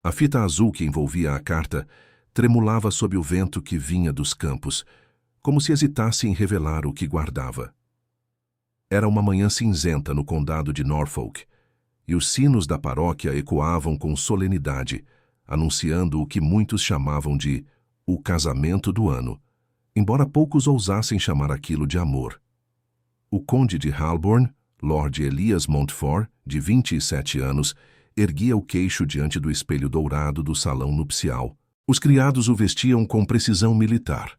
A fita azul que envolvia a carta tremulava sob o vento que vinha dos campos, como se hesitasse em revelar o que guardava. Era uma manhã cinzenta no condado de Norfolk, e os sinos da paróquia ecoavam com solenidade, anunciando o que muitos chamavam de o casamento do ano, embora poucos ousassem chamar aquilo de amor. O conde de Halborne, Lord Elias Montfort, de 27 anos, erguia o queixo diante do espelho dourado do salão nupcial. Os criados o vestiam com precisão militar.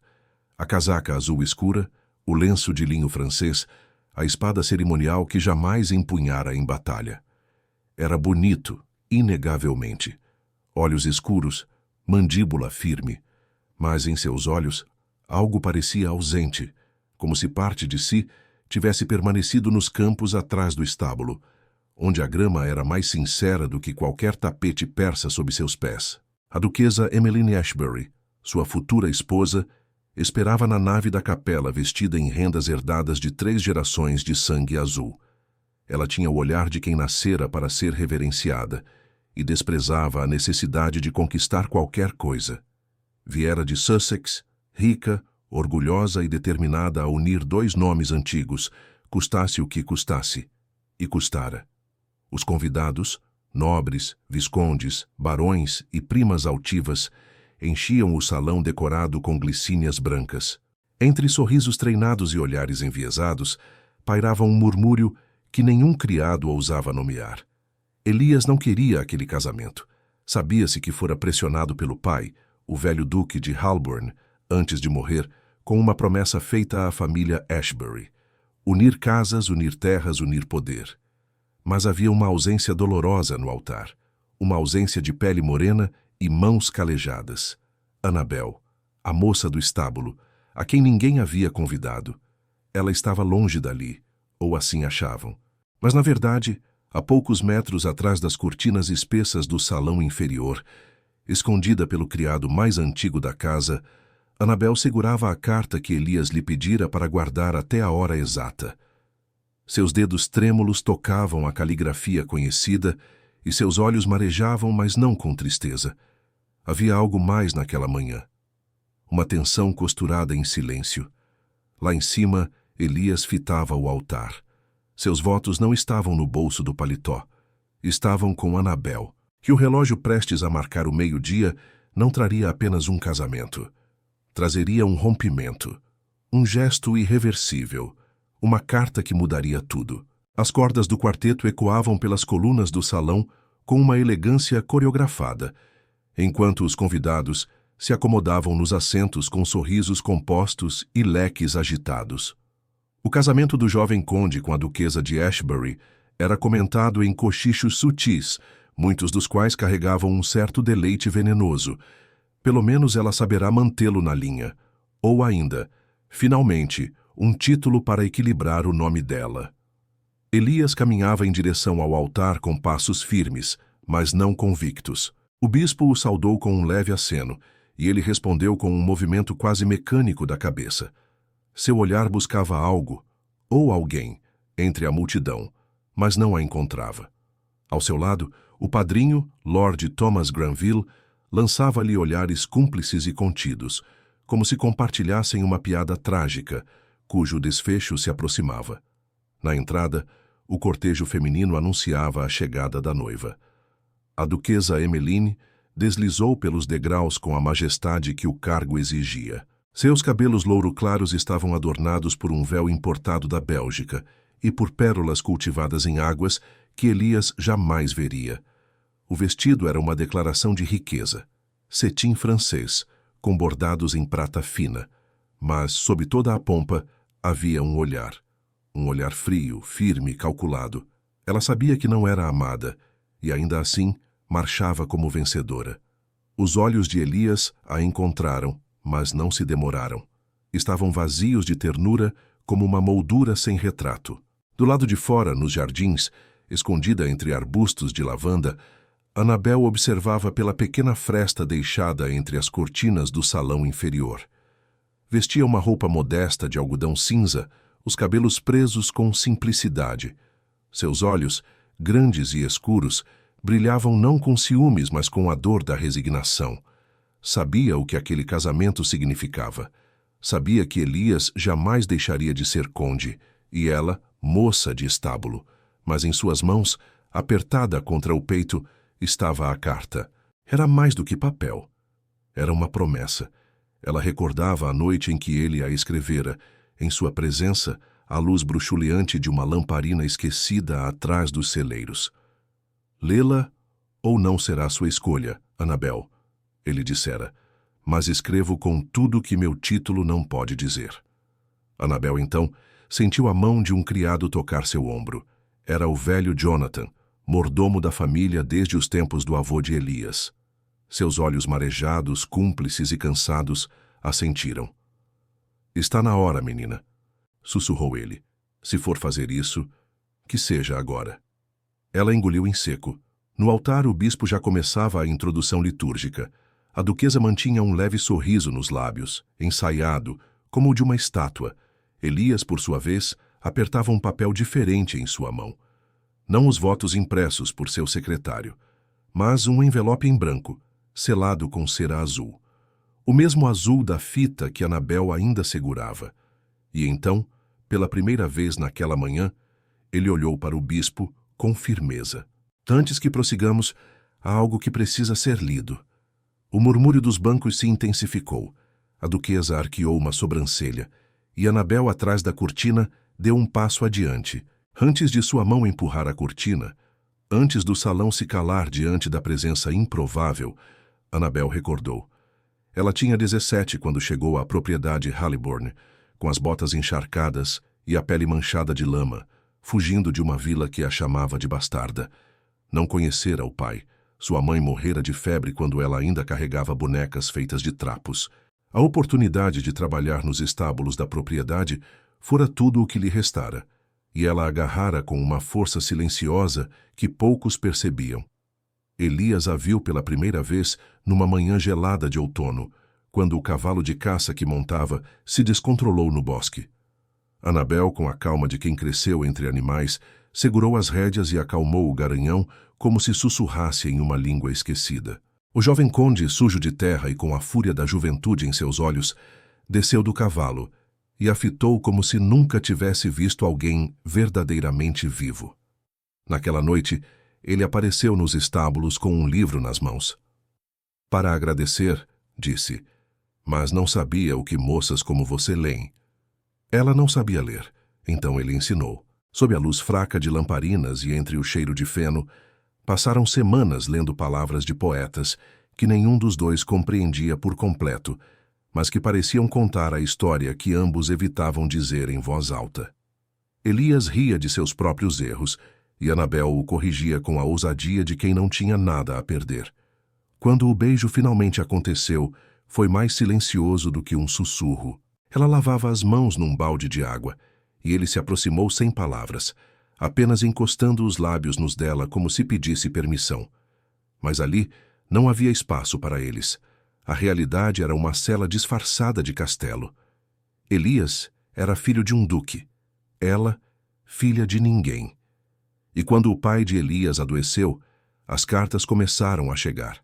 A casaca azul escura, o lenço de linho francês, a espada cerimonial que jamais empunhara em batalha. Era bonito, inegavelmente. Olhos escuros, mandíbula firme. Mas em seus olhos, algo parecia ausente, como se parte de si tivesse permanecido nos campos atrás do estábulo, onde a grama era mais sincera do que qualquer tapete persa sob seus pés. A duquesa Emmeline Ashbury, sua futura esposa, esperava na nave da capela vestida em rendas herdadas de 3 gerações de sangue azul. Ela tinha o olhar de quem nascera para ser reverenciada e desprezava a necessidade de conquistar qualquer coisa. Viera de Sussex, rica, orgulhosa e determinada a unir 2 nomes antigos, custasse o que custasse, e custara. Os convidados, nobres, viscondes, barões e primas altivas, enchiam o salão decorado com glicínias brancas. Entre sorrisos treinados e olhares enviesados, pairava um murmúrio que nenhum criado ousava nomear. Elias não queria aquele casamento. Sabia-se que fora pressionado pelo pai, o velho duque de Halborne, antes de morrer, com uma promessa feita à família Ashbury: unir casas, unir terras, unir poder. Mas havia uma ausência dolorosa no altar, uma ausência de pele morena e mãos calejadas. Annabel, a moça do estábulo, a quem ninguém havia convidado. Ela estava longe dali, ou assim achavam. Mas, na verdade, a poucos metros atrás das cortinas espessas do salão inferior, escondida pelo criado mais antigo da casa, Annabel segurava a carta que Elias lhe pedira para guardar até a hora exata. Seus dedos trêmulos tocavam a caligrafia conhecida e seus olhos marejavam, mas não com tristeza. Havia algo mais naquela manhã. Uma tensão costurada em silêncio. Lá em cima, Elias fitava o altar. Seus votos não estavam no bolso do paletó. Estavam com Annabel, que o relógio prestes a marcar o meio-dia não traria apenas um casamento. Trazeria um rompimento, um gesto irreversível, uma carta que mudaria tudo. As cordas do quarteto ecoavam pelas colunas do salão com uma elegância coreografada, enquanto os convidados se acomodavam nos assentos com sorrisos compostos e leques agitados. O casamento do jovem conde com a duquesa de Ashbury era comentado em cochichos sutis, muitos dos quais carregavam um certo deleite venenoso. Pelo menos ela saberá mantê-lo na linha. Ou ainda, finalmente, um título para equilibrar o nome dela. Elias caminhava em direção ao altar com passos firmes, mas não convictos. O bispo o saudou com um leve aceno, e ele respondeu com um movimento quase mecânico da cabeça. Seu olhar buscava algo, ou alguém, entre a multidão, mas não a encontrava. Ao seu lado, o padrinho, Lord Thomas Granville, lançava-lhe olhares cúmplices e contidos, como se compartilhassem uma piada trágica, cujo desfecho se aproximava. Na entrada, o cortejo feminino anunciava a chegada da noiva. A duquesa Emmeline deslizou pelos degraus com a majestade que o cargo exigia. Seus cabelos louro-claros estavam adornados por um véu importado da Bélgica e por pérolas cultivadas em águas que Elias jamais veria. O vestido era uma declaração de riqueza, cetim francês, com bordados em prata fina, mas, sob toda a pompa, havia um olhar frio, firme, calculado. Ela sabia que não era amada, e ainda assim marchava como vencedora. Os olhos de Elias a encontraram, mas não se demoraram. Estavam vazios de ternura, como uma moldura sem retrato. Do lado de fora, nos jardins, escondida entre arbustos de lavanda, Annabel observava pela pequena fresta deixada entre as cortinas do salão inferior. Vestia uma roupa modesta de algodão cinza, os cabelos presos com simplicidade. Seus olhos, grandes e escuros, Brilhavam não com ciúmes, mas com a dor da resignação. Sabia o que aquele casamento significava. Sabia que Elias jamais deixaria de ser conde, e ela, moça de estábulo. Mas em suas mãos, apertada contra o peito, estava a carta. Era mais do que papel. Era uma promessa. Ela recordava a noite em que ele a escrevera. Em sua presença, a luz bruxuleante de uma lamparina esquecida atrás dos celeiros. Lê-la ou não será sua escolha, Annabel, ele dissera, mas escrevo com tudo que meu título não pode dizer. Annabel, então, sentiu a mão de um criado tocar seu ombro. Era o velho Jonathan, mordomo da família desde os tempos do avô de Elias. Seus olhos marejados, cúmplices e cansados, assentiram. Está na hora, menina, sussurrou ele. Se for fazer isso, que seja agora. Ela engoliu em seco. No altar, o bispo já começava a introdução litúrgica. A duquesa mantinha um leve sorriso nos lábios, ensaiado, como o de uma estátua. Elias, por sua vez, apertava um papel diferente em sua mão. Não os votos impressos por seu secretário, mas um envelope em branco, selado com cera azul. O mesmo azul da fita que Annabel ainda segurava. E então, pela primeira vez naquela manhã, ele olhou para o bispo com firmeza. Antes que prossigamos, há algo que precisa ser lido. O murmúrio dos bancos se intensificou. A duquesa arqueou uma sobrancelha, e Annabel, atrás da cortina, deu um passo adiante. Antes de sua mão empurrar a cortina, antes do salão se calar diante da presença improvável, Annabel recordou. Ela tinha 17 quando chegou à propriedade Halliburn, com as botas encharcadas e a pele manchada de lama, fugindo de uma vila que a chamava de bastarda. Não conhecera o pai. Sua mãe morrera de febre quando ela ainda carregava bonecas feitas de trapos. A oportunidade de trabalhar nos estábulos da propriedade fora tudo o que lhe restara, e ela agarrara com uma força silenciosa que poucos percebiam. Elias a viu pela primeira vez numa manhã gelada de outono, quando o cavalo de caça que montava se descontrolou no bosque. Annabel, com a calma de quem cresceu entre animais, segurou as rédeas e acalmou o garanhão como se sussurrasse em uma língua esquecida. O jovem conde, sujo de terra e com a fúria da juventude em seus olhos, desceu do cavalo e a fitou como se nunca tivesse visto alguém verdadeiramente vivo. Naquela noite, ele apareceu nos estábulos com um livro nas mãos. Para agradecer, disse, mas não sabia o que moças como você leem. Ela não sabia ler, então ele ensinou. Sob a luz fraca de lamparinas e entre o cheiro de feno, passaram semanas lendo palavras de poetas que nenhum dos dois compreendia por completo, mas que pareciam contar a história que ambos evitavam dizer em voz alta. Elias ria de seus próprios erros, e Annabel o corrigia com a ousadia de quem não tinha nada a perder. Quando o beijo finalmente aconteceu, foi mais silencioso do que um sussurro. Ela lavava as mãos num balde de água, e ele se aproximou sem palavras, apenas encostando os lábios nos dela como se pedisse permissão. Mas ali não havia espaço para eles. A realidade era uma cela disfarçada de castelo. Elias era filho de um duque. Ela, filha de ninguém. E quando o pai de Elias adoeceu, as cartas começaram a chegar.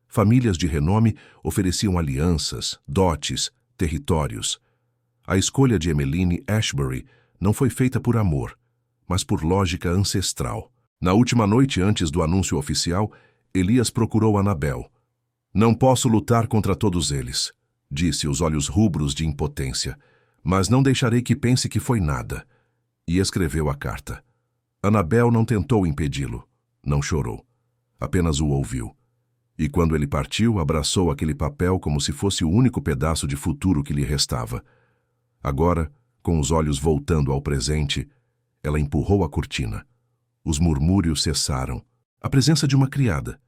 Famílias de renome ofereciam alianças, dotes, territórios. A escolha de Emmeline Ashbury não foi feita por amor, mas por lógica ancestral. Na última noite antes do anúncio oficial, Elias procurou Annabel. Não posso lutar contra todos eles, disse, os olhos rubros de impotência, mas não deixarei que pense que foi nada. E escreveu a carta. Annabel não tentou impedi-lo, não chorou, apenas o ouviu. E quando ele partiu, abraçou aquele papel como se fosse o único pedaço de futuro que lhe restava. Agora, com os olhos voltando ao presente, ela empurrou a cortina. Os murmúrios cessaram. A presença de uma criada,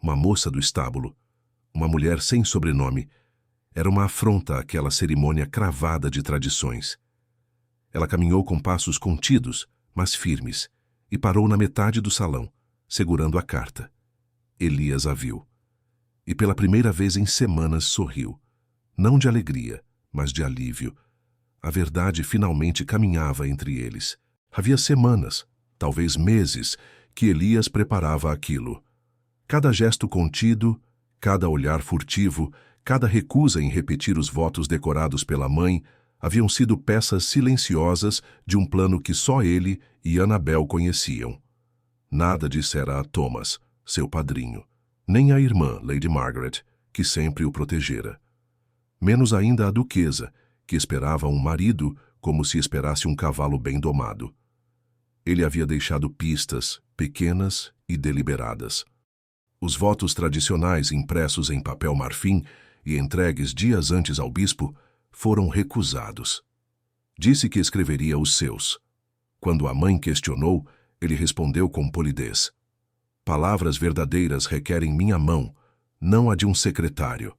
uma moça do estábulo, uma mulher sem sobrenome, era uma afronta àquela cerimônia cravada de tradições. Ela caminhou com passos contidos, mas firmes, e parou na metade do salão, segurando a carta. Elias a viu. E pela primeira vez em semanas sorriu. Não de alegria, mas de alívio. A verdade finalmente caminhava entre eles. Havia semanas, talvez meses, que Elias preparava aquilo. Cada gesto contido, cada olhar furtivo, cada recusa em repetir os votos decorados pela mãe haviam sido peças silenciosas de um plano que só ele e Annabel conheciam. Nada dissera a Thomas, seu padrinho, nem à irmã, Lady Margaret, que sempre o protegera. Menos ainda a duquesa, que esperava um marido como se esperasse um cavalo bem domado. Ele havia deixado pistas, pequenas e deliberadas. Os votos tradicionais impressos em papel marfim e entregues dias antes ao bispo foram recusados. Disse que escreveria os seus. Quando a mãe questionou, ele respondeu com polidez: "Palavras verdadeiras requerem minha mão, não a de um secretário."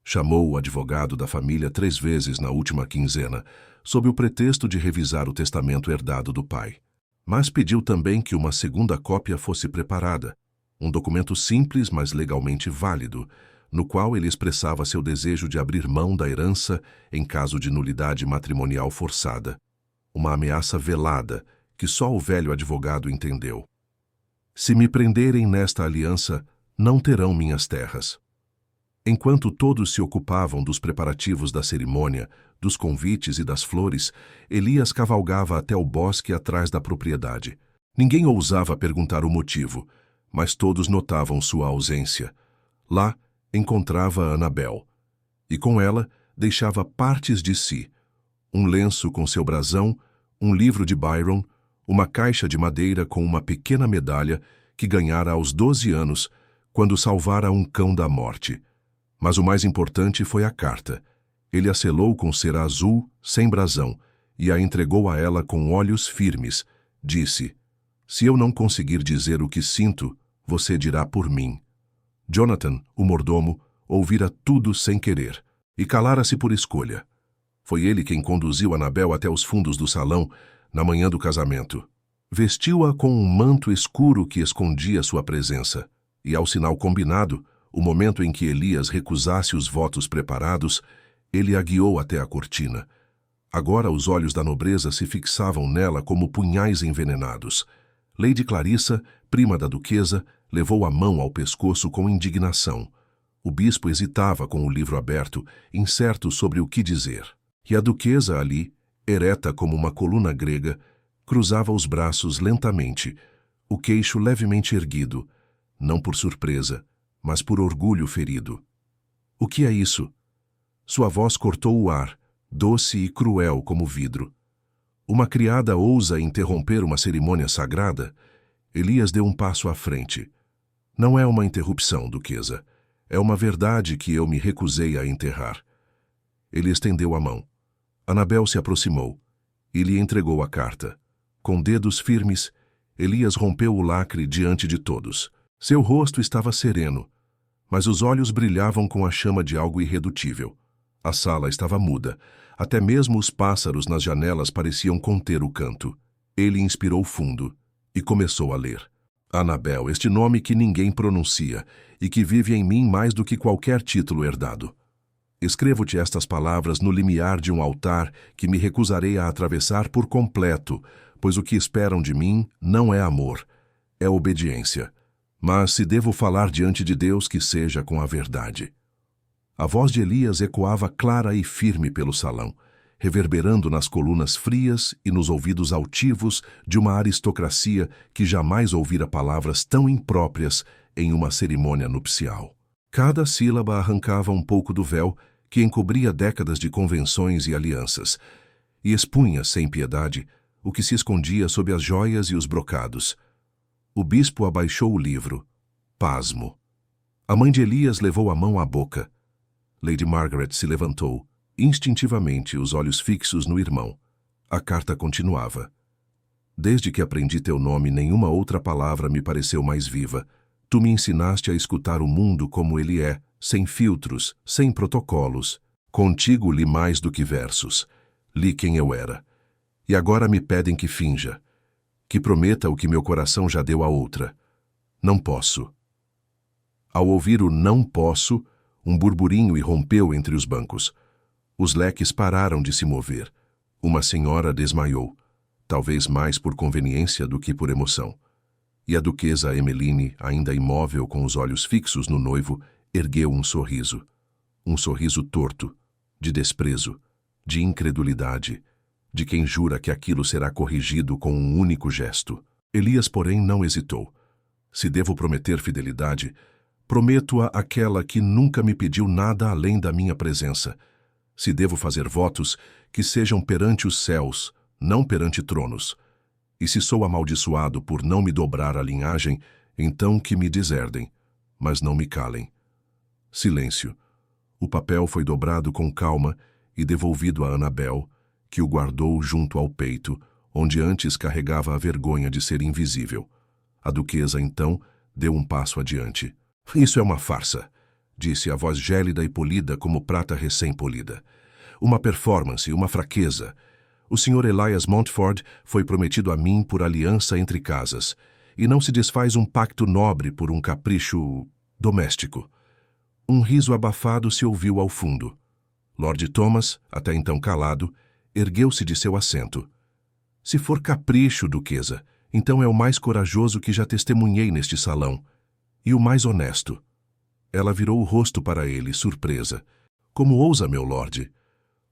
Chamou o advogado da família 3 vezes na última quinzena, sob o pretexto de revisar o testamento herdado do pai. Mas pediu também que uma segunda cópia fosse preparada, um documento simples, mas legalmente válido, no qual ele expressava seu desejo de abrir mão da herança em caso de nulidade matrimonial forçada. Uma ameaça velada que só o velho advogado entendeu. "Se me prenderem nesta aliança, não terão minhas terras." Enquanto todos se ocupavam dos preparativos da cerimônia, dos convites e das flores, Elias cavalgava até o bosque atrás da propriedade. Ninguém ousava perguntar o motivo, mas todos notavam sua ausência. Lá encontrava Annabel, e com ela deixava partes de si: um lenço com seu brasão, um livro de Byron, uma caixa de madeira com uma pequena medalha que ganhara aos 12 anos, quando salvara um cão da morte. Mas o mais importante foi a carta. Ele a selou com cera azul, sem brasão, e a entregou a ela com olhos firmes. Disse: "Se eu não conseguir dizer o que sinto, você dirá por mim." Jonathan, o mordomo, ouvira tudo sem querer, e calara-se por escolha. Foi ele quem conduziu Annabel até os fundos do salão, na manhã do casamento. Vestiu-a com um manto escuro que escondia sua presença, e ao sinal combinado, o momento em que Elias recusasse os votos preparados, ele a guiou até a cortina. Agora os olhos da nobreza se fixavam nela como punhais envenenados. Lady Clarissa, prima da duquesa, levou a mão ao pescoço com indignação. O bispo hesitava com o livro aberto, incerto sobre o que dizer. E a duquesa ali, ereta como uma coluna grega, cruzava os braços lentamente, o queixo levemente erguido, não por surpresa, mas por orgulho ferido. "O que é isso?" Sua voz cortou o ar, doce e cruel como vidro. "Uma criada ousa interromper uma cerimônia sagrada?" Elias deu um passo à frente. "Não é uma interrupção, duquesa. É uma verdade que eu me recusei a enterrar." Ele estendeu a mão. Annabel se aproximou e lhe entregou a carta. Com dedos firmes, Elias rompeu o lacre diante de todos. Seu rosto estava sereno, mas os olhos brilhavam com a chama de algo irredutível. A sala estava muda. Até mesmo os pássaros nas janelas pareciam conter o canto. Ele inspirou fundo e começou a ler. "Annabel, este nome que ninguém pronuncia e que vive em mim mais do que qualquer título herdado. Escrevo-te estas palavras no limiar de um altar que me recusarei a atravessar por completo, pois o que esperam de mim não é amor, é obediência. Mas se devo falar diante de Deus, que seja com a verdade." A voz de Elias ecoava clara e firme pelo salão, reverberando nas colunas frias e nos ouvidos altivos de uma aristocracia que jamais ouvira palavras tão impróprias em uma cerimônia nupcial. Cada sílaba arrancava um pouco do véu que encobria décadas de convenções e alianças, e expunha, sem piedade, o que se escondia sob as joias e os brocados. O bispo abaixou o livro, pasmo. A mãe de Elias levou a mão à boca. Lady Margaret se levantou, instintivamente, os olhos fixos no irmão. A carta continuava. "Desde que aprendi teu nome, nenhuma outra palavra me pareceu mais viva. Tu me ensinaste a escutar o mundo como ele é, sem filtros, sem protocolos. Contigo li mais do que versos. Li quem eu era. E agora me pedem que finja, que prometa o que meu coração já deu a outra. Não posso." Ao ouvir o "não posso", um burburinho irrompeu entre os bancos. Os leques pararam de se mover. Uma senhora desmaiou, talvez mais por conveniência do que por emoção. E a duquesa Emmeline, ainda imóvel com os olhos fixos no noivo, ergueu um sorriso torto, de desprezo, de incredulidade, de quem jura que aquilo será corrigido com um único gesto. Elias, porém, não hesitou. Se devo prometer fidelidade, prometo-a àquela que nunca me pediu nada além da minha presença. Se devo fazer votos, que sejam perante os céus, não perante tronos. E se sou amaldiçoado por não me dobrar à linhagem, então que me deserdem, mas não me calem. Silêncio. O papel foi dobrado com calma e devolvido a Annabel, que o guardou junto ao peito, onde antes carregava a vergonha de ser invisível. A duquesa, então, deu um passo adiante. Isso é uma farsa, disse a voz gélida e polida como prata recém-polida. Uma performance, uma fraqueza. O Sr. Elias Montford foi prometido a mim por aliança entre casas, e não se desfaz um pacto nobre por um capricho doméstico. Um riso abafado se ouviu ao fundo. Lord Thomas, até então calado, ergueu-se de seu assento. Se for capricho, duquesa, então é o mais corajoso que já testemunhei neste salão, e o mais honesto. Ela virou o rosto para ele, surpresa. Como ousa, meu lorde?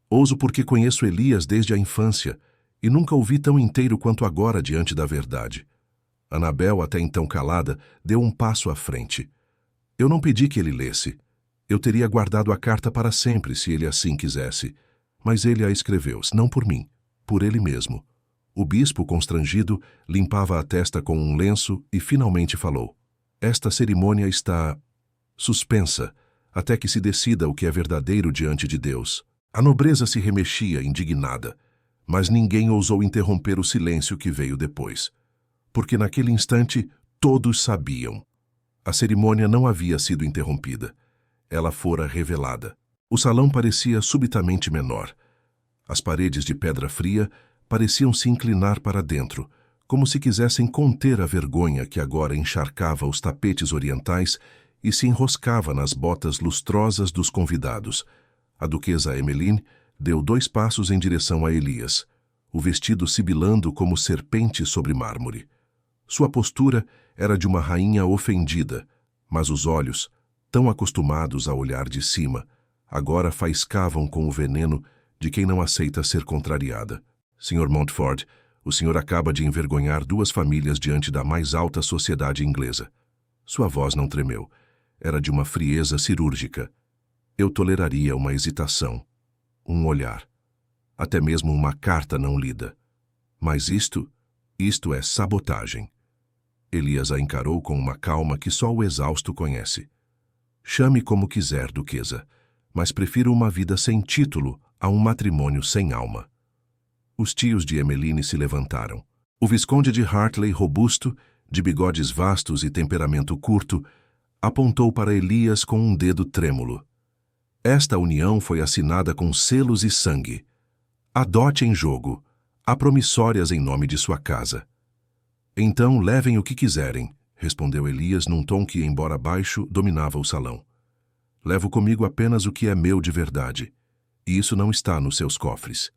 Ouso porque conheço Elias desde a infância, e nunca o vi tão inteiro quanto agora diante da verdade. Annabel, até então calada, deu um passo à frente. Eu não pedi que ele lesse. Eu teria guardado a carta para sempre, se ele assim quisesse. Mas ele a escreveu, não por mim, por ele mesmo. O bispo, constrangido, limpava a testa com um lenço e finalmente falou. Esta cerimônia está suspensa, até que se decida o que é verdadeiro diante de Deus. A nobreza se remexia, indignada, mas ninguém ousou interromper o silêncio que veio depois. Porque naquele instante todos sabiam. A cerimônia não havia sido interrompida. Ela fora revelada. O salão parecia subitamente menor. As paredes de pedra fria pareciam se inclinar para dentro, como se quisessem conter a vergonha que agora encharcava os tapetes orientais e se enroscava nas botas lustrosas dos convidados. A duquesa Emmeline deu 2 passos em direção a Elias, o vestido sibilando como serpente sobre mármore. Sua postura era de uma rainha ofendida, mas os olhos, tão acostumados a olhar de cima, agora faiscavam com o veneno de quem não aceita ser contrariada. Sr. Montford, o senhor acaba de envergonhar 2 famílias diante da mais alta sociedade inglesa. Sua voz não tremeu. Era de uma frieza cirúrgica. Eu toleraria uma hesitação, um olhar, até mesmo uma carta não lida. Mas isto é sabotagem. Elias a encarou com uma calma que só o exausto conhece. Chame como quiser, duquesa, mas prefiro uma vida sem título a um matrimônio sem alma. Os tios de Emmeline se levantaram. O visconde de Hartley, robusto, de bigodes vastos e temperamento curto, apontou para Elias com um dedo trêmulo. Esta união foi assinada com selos e sangue. Há dote em jogo, há promissórias em nome de sua casa. Então levem o que quiserem, respondeu Elias num tom que, embora baixo, dominava o salão. Levo comigo apenas o que é meu de verdade, e isso não está nos seus cofres.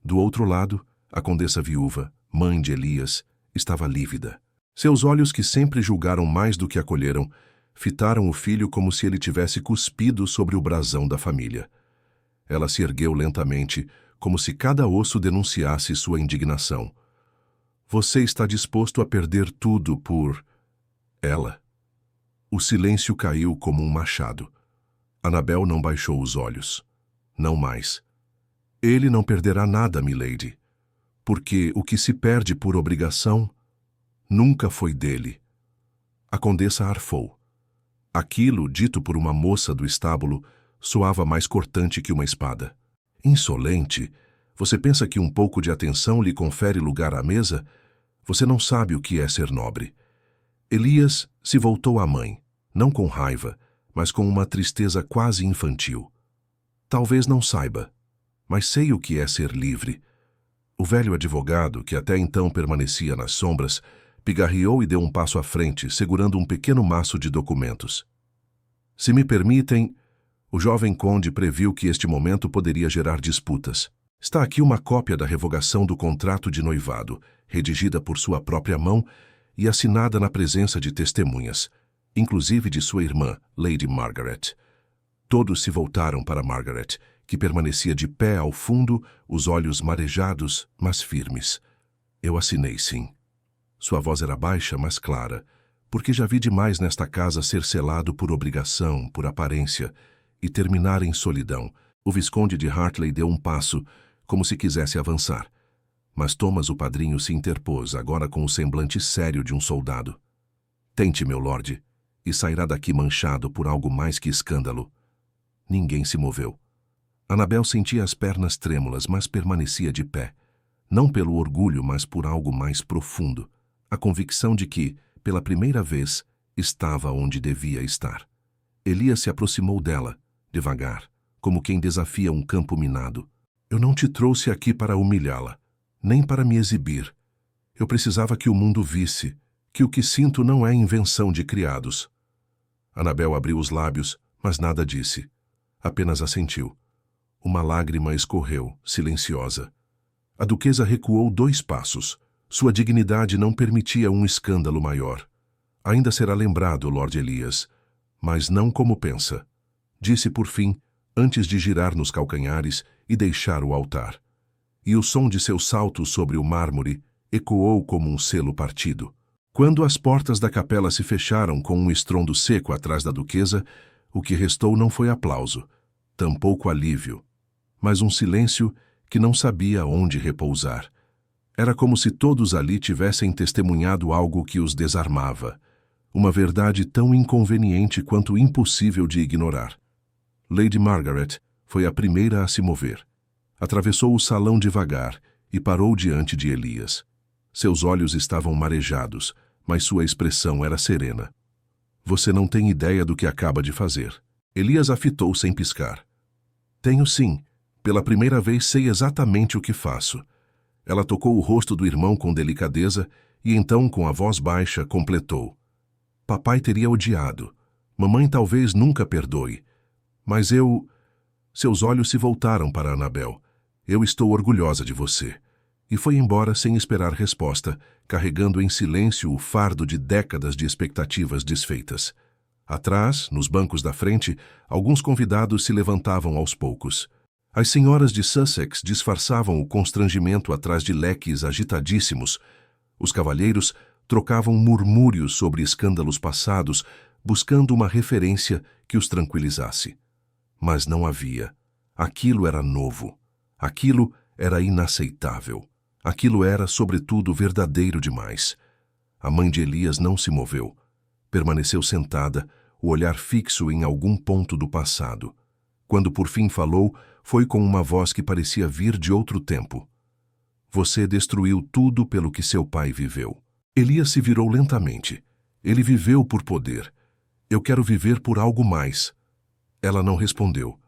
Do outro lado, a condessa viúva, mãe de Elias, estava lívida. Seus olhos, que sempre julgaram mais do que acolheram, fitaram o filho como se ele tivesse cuspido sobre o brasão da família. Ela se ergueu lentamente, como se cada osso denunciasse sua indignação. Você está disposto a perder tudo por ela? O silêncio caiu como um machado. Annabel não baixou os olhos. Não mais. Ele não perderá nada, milady, porque o que se perde por obrigação nunca foi dele. A condessa arfou. Aquilo, dito por uma moça do estábulo, soava mais cortante que uma espada. Insolente, você pensa que um pouco de atenção lhe confere lugar à mesa? Você não sabe o que é ser nobre. Elias se voltou à mãe, não com raiva, mas com uma tristeza quase infantil. Talvez não saiba, mas sei o que é ser livre. O velho advogado, que até então permanecia nas sombras, pigarreou e deu um passo à frente, segurando um pequeno maço de documentos. Se me permitem, o jovem conde previu que este momento poderia gerar disputas. Está aqui uma cópia da revogação do contrato de noivado, redigida por sua própria mão e assinada na presença de testemunhas, inclusive de sua irmã, Lady Margaret. Todos se voltaram para Margaret, que permanecia de pé ao fundo, os olhos marejados, mas firmes. Eu assinei, sim. Sua voz era baixa, mas clara, porque já vi demais nesta casa ser selado por obrigação, por aparência, e terminar em solidão. O Visconde de Hartley deu um passo, como se quisesse avançar. Mas Thomas, o padrinho, se interpôs, agora com o semblante sério de um soldado. Tente, meu lorde, e sairá daqui manchado por algo mais que escândalo. Ninguém se moveu. Annabel sentia as pernas trêmulas, mas permanecia de pé. Não pelo orgulho, mas por algo mais profundo. A convicção de que, pela primeira vez, estava onde devia estar. Elias se aproximou dela, devagar, como quem desafia um campo minado. Eu não te trouxe aqui para humilhá-la, nem para me exibir. Eu precisava que o mundo visse que o que sinto não é invenção de criados. Annabel abriu os lábios, mas nada disse. Apenas assentiu. Uma lágrima escorreu, silenciosa. A duquesa recuou 2 passos. Sua dignidade não permitia um escândalo maior. Ainda será lembrado, Lord Elias, mas não como pensa. Disse por fim, antes de girar nos calcanhares e deixar o altar. E o som de seus saltos sobre o mármore ecoou como um selo partido. Quando as portas da capela se fecharam com um estrondo seco atrás da duquesa, o que restou não foi aplauso, tampouco alívio, mas um silêncio que não sabia onde repousar. Era como se todos ali tivessem testemunhado algo que os desarmava, uma verdade tão inconveniente quanto impossível de ignorar. Lady Margaret foi a primeira a se mover. Atravessou o salão devagar e parou diante de Elias. Seus olhos estavam marejados, mas sua expressão era serena. Você não tem ideia do que acaba de fazer. Elias a fitou sem piscar. Tenho sim. Pela primeira vez sei exatamente o que faço. Ela tocou o rosto do irmão com delicadeza e então, com a voz baixa, completou. Papai teria odiado. Mamãe talvez nunca perdoe. Mas eu... Seus olhos se voltaram para Annabel. Eu estou orgulhosa de você. E foi embora sem esperar resposta, carregando em silêncio o fardo de décadas de expectativas desfeitas. Atrás, nos bancos da frente, alguns convidados se levantavam aos poucos. As senhoras de Sussex disfarçavam o constrangimento atrás de leques agitadíssimos. Os cavalheiros trocavam murmúrios sobre escândalos passados, buscando uma referência que os tranquilizasse. Mas não havia. Aquilo era novo. Aquilo era inaceitável. Aquilo era, sobretudo, verdadeiro demais. A mãe de Elias não se moveu. Permaneceu sentada, o olhar fixo em algum ponto do passado. Quando por fim falou, foi com uma voz que parecia vir de outro tempo. Você destruiu tudo pelo que seu pai viveu. Elias se virou lentamente. Ele viveu por poder. Eu quero viver por algo mais. Ela não respondeu.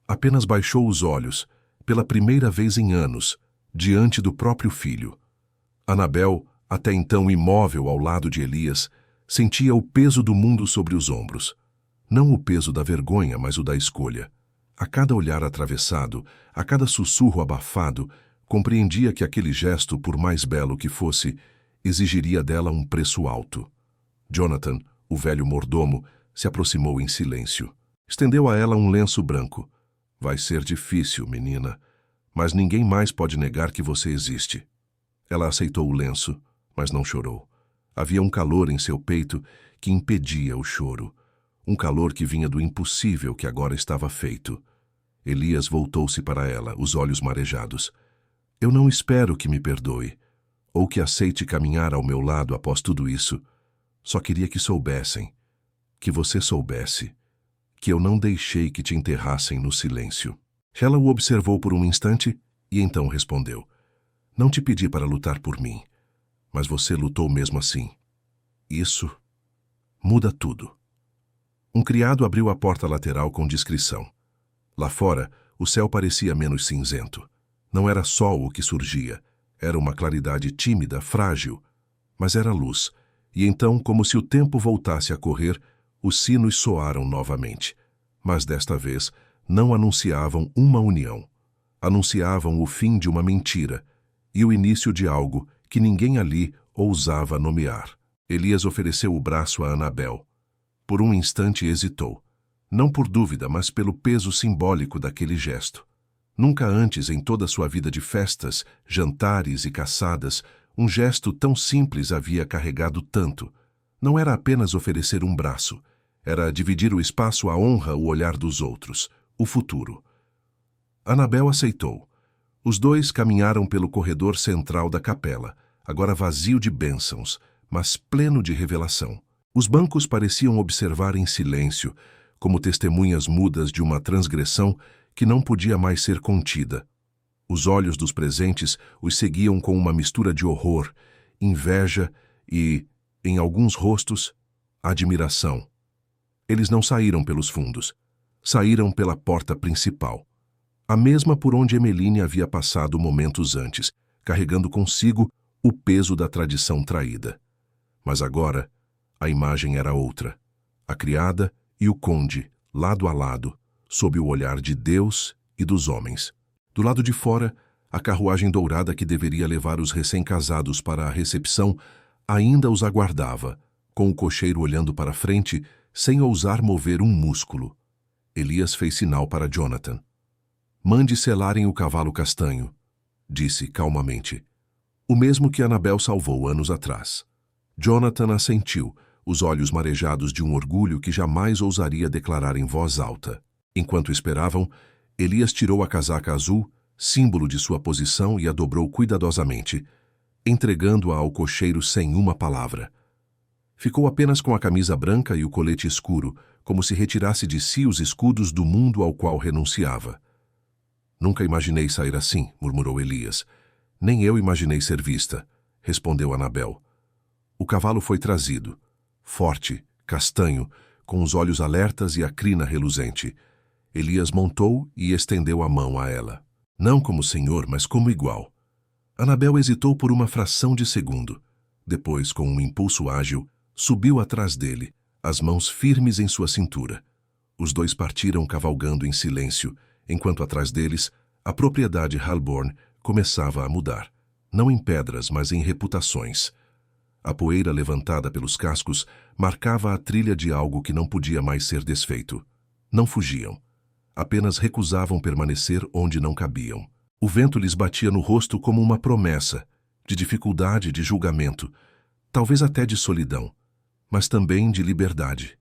Apenas baixou os olhos, pela primeira vez em anos, diante do próprio filho. Annabel, até então imóvel ao lado de Elias, sentia o peso do mundo sobre os ombros. Não o peso da vergonha, mas o da escolha. A cada olhar atravessado, a cada sussurro abafado, compreendia que aquele gesto, por mais belo que fosse, exigiria dela um preço alto. Jonathan, o velho mordomo, se aproximou em silêncio. Estendeu a ela um lenço branco. Vai ser difícil, menina, mas ninguém mais pode negar que você existe. Ela aceitou o lenço, mas não chorou. Havia um calor em seu peito que impedia o choro. Um calor que vinha do impossível que agora estava feito. Elias voltou-se para ela, os olhos marejados. Eu não espero que me perdoe, ou que aceite caminhar ao meu lado após tudo isso. Só queria que soubessem, que você soubesse, que eu não deixei que te enterrassem no silêncio. Ela o observou por um instante e então respondeu. Não te pedi para lutar por mim, mas você lutou mesmo assim. Isso muda tudo. Um criado abriu a porta lateral com discrição. Lá fora, o céu parecia menos cinzento. Não era sol o que surgia. Era uma claridade tímida, frágil. Mas era luz. E então, como se o tempo voltasse a correr, os sinos soaram novamente. Mas desta vez, não anunciavam uma união. Anunciavam o fim de uma mentira e o início de algo que ninguém ali ousava nomear. Elias ofereceu o braço a Anabel. Por um instante hesitou. Não por dúvida, mas pelo peso simbólico daquele gesto. Nunca antes, em toda sua vida de festas, jantares e caçadas, um gesto tão simples havia carregado tanto. Não era apenas oferecer um braço. Era dividir o espaço, a honra, o olhar dos outros, o futuro. Anabel aceitou. Os dois caminharam pelo corredor central da capela, agora vazio de bênçãos, mas pleno de revelação. Os bancos pareciam observar em silêncio, como testemunhas mudas de uma transgressão que não podia mais ser contida. Os olhos dos presentes os seguiam com uma mistura de horror, inveja e, em alguns rostos, admiração. Eles não saíram pelos fundos. Saíram pela porta principal. A mesma por onde Emeline havia passado momentos antes, carregando consigo o peso da tradição traída. Mas agora, a imagem era outra. A criada e o conde, lado a lado, sob o olhar de Deus e dos homens. Do lado de fora, a carruagem dourada que deveria levar os recém-casados para a recepção ainda os aguardava, com o cocheiro olhando para frente, sem ousar mover um músculo. Elias fez sinal para Jonathan. "Mande selarem o cavalo castanho", disse calmamente. O mesmo que Anabel salvou anos atrás. Jonathan assentiu, os olhos marejados de um orgulho que jamais ousaria declarar em voz alta. Enquanto esperavam, Elias tirou a casaca azul, símbolo de sua posição, e a dobrou cuidadosamente, entregando-a ao cocheiro sem uma palavra. Ficou apenas com a camisa branca e o colete escuro, como se retirasse de si os escudos do mundo ao qual renunciava. "Nunca imaginei sair assim", murmurou Elias. "Nem eu imaginei ser vista", respondeu Anabel. O cavalo foi trazido, forte, castanho, com os olhos alertas e a crina reluzente. Elias montou e estendeu a mão a ela. Não como senhor, mas como igual. Anabel hesitou por uma fração de segundo. Depois, com um impulso ágil, subiu atrás dele, as mãos firmes em sua cintura. Os dois partiram cavalgando em silêncio, enquanto atrás deles, a propriedade Halborn começava a mudar. Não em pedras, mas em reputações. A poeira levantada pelos cascos marcava a trilha de algo que não podia mais ser desfeito. Não fugiam. Apenas recusavam permanecer onde não cabiam. O vento lhes batia no rosto como uma promessa, de dificuldade, de julgamento, talvez até de solidão, mas também de liberdade.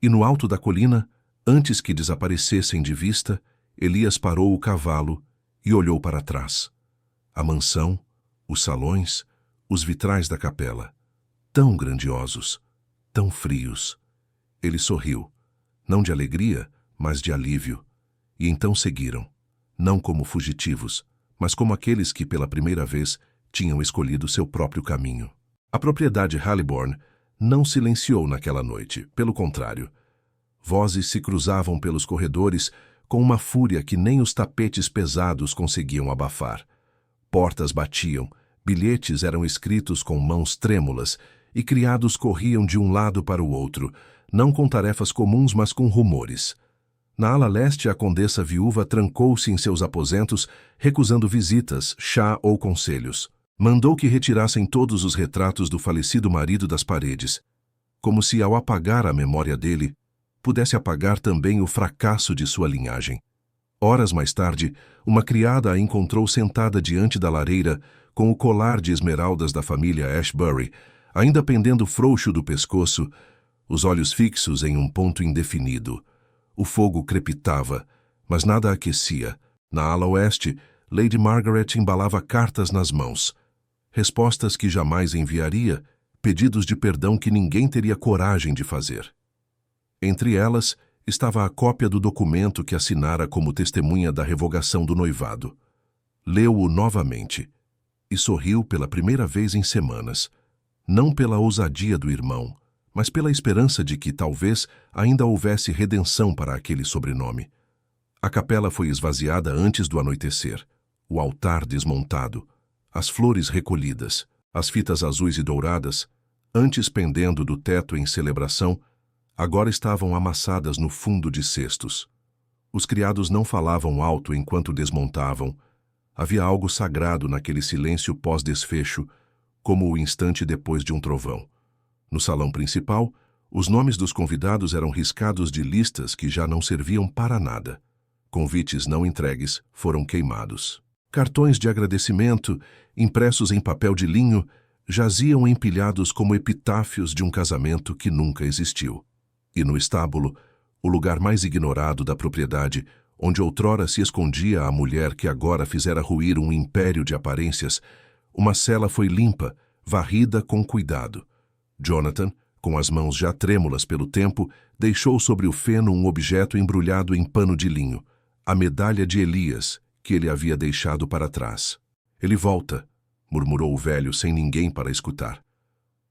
E no alto da colina, antes que desaparecessem de vista, Elias parou o cavalo e olhou para trás. A mansão, os salões, os vitrais da capela, tão grandiosos, tão frios. Ele sorriu, não de alegria, mas de alívio, e então seguiram, não como fugitivos, mas como aqueles que pela primeira vez tinham escolhido seu próprio caminho. A propriedade Halborn não silenciou naquela noite, pelo contrário. Vozes se cruzavam pelos corredores com uma fúria que nem os tapetes pesados conseguiam abafar. Portas batiam, bilhetes eram escritos com mãos trêmulas e criados corriam de um lado para o outro, não com tarefas comuns, mas com rumores. Na ala leste, a condessa viúva trancou-se em seus aposentos, recusando visitas, chá ou conselhos. Mandou que retirassem todos os retratos do falecido marido das paredes, como se, ao apagar a memória dele, pudesse apagar também o fracasso de sua linhagem. Horas mais tarde, uma criada a encontrou sentada diante da lareira, com o colar de esmeraldas da família Ashbury, ainda pendendo frouxo do pescoço, os olhos fixos em um ponto indefinido. O fogo crepitava, mas nada aquecia. Na ala oeste, Lady Margaret embalava cartas nas mãos. Respostas que jamais enviaria, pedidos de perdão que ninguém teria coragem de fazer. Entre elas, estava a cópia do documento que assinara como testemunha da revogação do noivado. Leu-o novamente e sorriu pela primeira vez em semanas, não pela ousadia do irmão, mas pela esperança de que, talvez, ainda houvesse redenção para aquele sobrenome. A capela foi esvaziada antes do anoitecer, o altar desmontado, as flores recolhidas, as fitas azuis e douradas, antes pendendo do teto em celebração, agora estavam amassadas no fundo de cestos. Os criados não falavam alto enquanto desmontavam. Havia algo sagrado naquele silêncio pós-desfecho, como o instante depois de um trovão. No salão principal, os nomes dos convidados eram riscados de listas que já não serviam para nada. Convites não entregues foram queimados. Cartões de agradecimento, impressos em papel de linho, jaziam empilhados como epitáfios de um casamento que nunca existiu. E no estábulo, o lugar mais ignorado da propriedade, onde outrora se escondia a mulher que agora fizera ruir um império de aparências, uma cela foi limpa, varrida com cuidado. Jonathan, com as mãos já trêmulas pelo tempo, deixou sobre o feno um objeto embrulhado em pano de linho, a medalha de Elias, que ele havia deixado para trás. Ele volta, murmurou o velho sem ninguém para escutar.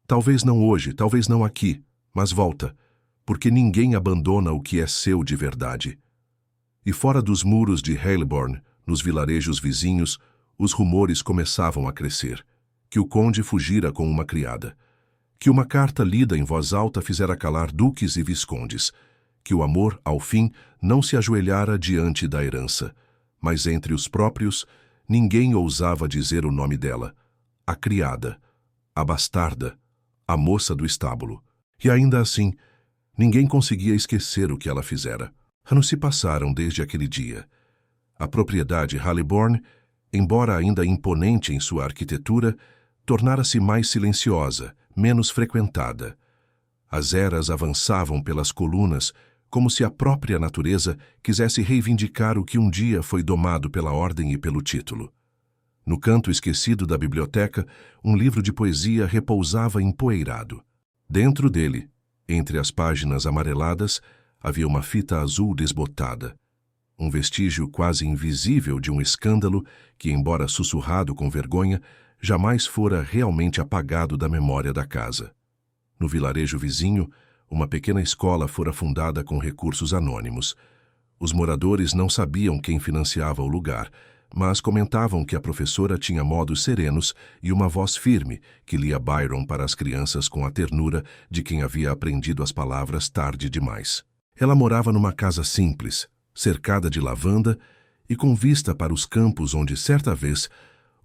Talvez não hoje, talvez não aqui, mas volta, porque ninguém abandona o que é seu de verdade. E fora dos muros de Haileyburn, nos vilarejos vizinhos, os rumores começavam a crescer, que o conde fugira com uma criada, que uma carta lida em voz alta fizera calar duques e viscondes, que o amor, ao fim, não se ajoelhara diante da herança, mas entre os próprios, ninguém ousava dizer o nome dela, a criada, a bastarda, a moça do estábulo. E ainda assim, ninguém conseguia esquecer o que ela fizera. Anos se passaram desde aquele dia. A propriedade Haileyburn, embora ainda imponente em sua arquitetura, tornara-se mais silenciosa, menos frequentada. As eras avançavam pelas colunas, como se a própria natureza quisesse reivindicar o que um dia foi domado pela ordem e pelo título. No canto esquecido da biblioteca, um livro de poesia repousava empoeirado. Dentro dele, entre as páginas amareladas, havia uma fita azul desbotada, um vestígio quase invisível de um escândalo que, embora sussurrado com vergonha, jamais fora realmente apagado da memória da casa. No vilarejo vizinho, uma pequena escola fora fundada com recursos anônimos. Os moradores não sabiam quem financiava o lugar, mas comentavam que a professora tinha modos serenos e uma voz firme que lia Byron para as crianças com a ternura de quem havia aprendido as palavras tarde demais. Ela morava numa casa simples, cercada de lavanda e com vista para os campos onde, certa vez,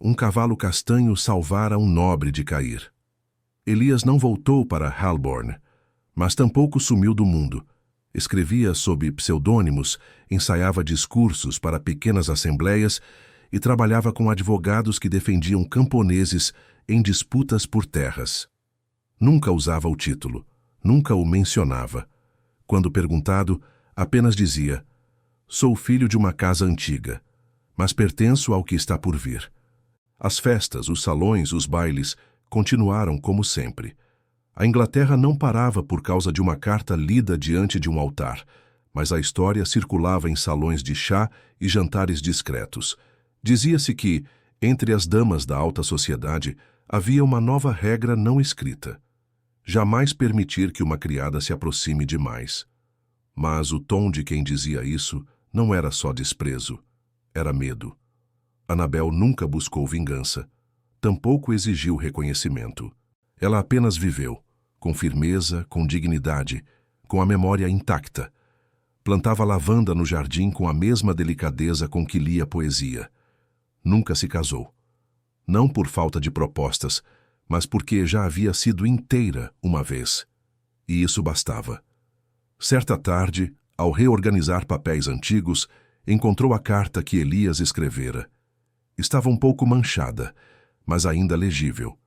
um cavalo castanho salvara um nobre de cair. Elias não voltou para Haileyburn, mas tampouco sumiu do mundo. Escrevia sob pseudônimos, ensaiava discursos para pequenas assembleias e trabalhava com advogados que defendiam camponeses em disputas por terras. Nunca usava o título, nunca o mencionava. Quando perguntado, apenas dizia: "Sou filho de uma casa antiga, mas pertenço ao que está por vir." As festas, os salões, os bailes continuaram como sempre. A Inglaterra não parava por causa de uma carta lida diante de um altar, mas a história circulava em salões de chá e jantares discretos. Dizia-se que, entre as damas da alta sociedade, havia uma nova regra não escrita: jamais permitir que uma criada se aproxime demais. Mas o tom de quem dizia isso não era só desprezo, era medo. Annabel nunca buscou vingança, tampouco exigiu reconhecimento. Ela apenas viveu, com firmeza, com dignidade, com a memória intacta. Plantava lavanda no jardim com a mesma delicadeza com que lia poesia. Nunca se casou. Não por falta de propostas, mas porque já havia sido inteira uma vez. E isso bastava. Certa tarde, ao reorganizar papéis antigos, encontrou a carta que Elias escrevera. Estava um pouco manchada, mas ainda legível.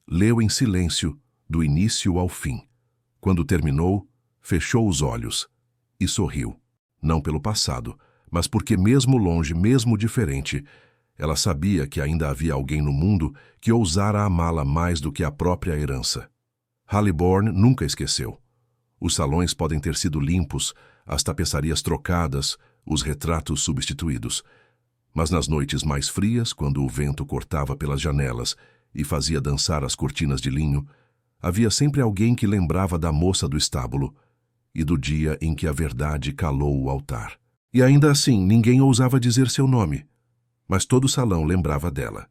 Leu em silêncio, do início ao fim. Quando terminou, fechou os olhos e sorriu. Não pelo passado, mas porque mesmo longe, mesmo diferente, ela sabia que ainda havia alguém no mundo que ousara amá-la mais do que a própria herança. Haileyburn nunca esqueceu. Os salões podem ter sido limpos, as tapeçarias trocadas, os retratos substituídos. Mas nas noites mais frias, quando o vento cortava pelas janelas e fazia dançar as cortinas de linho, havia sempre alguém que lembrava da moça do estábulo e do dia em que a verdade calou o altar. E ainda assim, ninguém ousava dizer seu nome, mas todo o salão lembrava dela.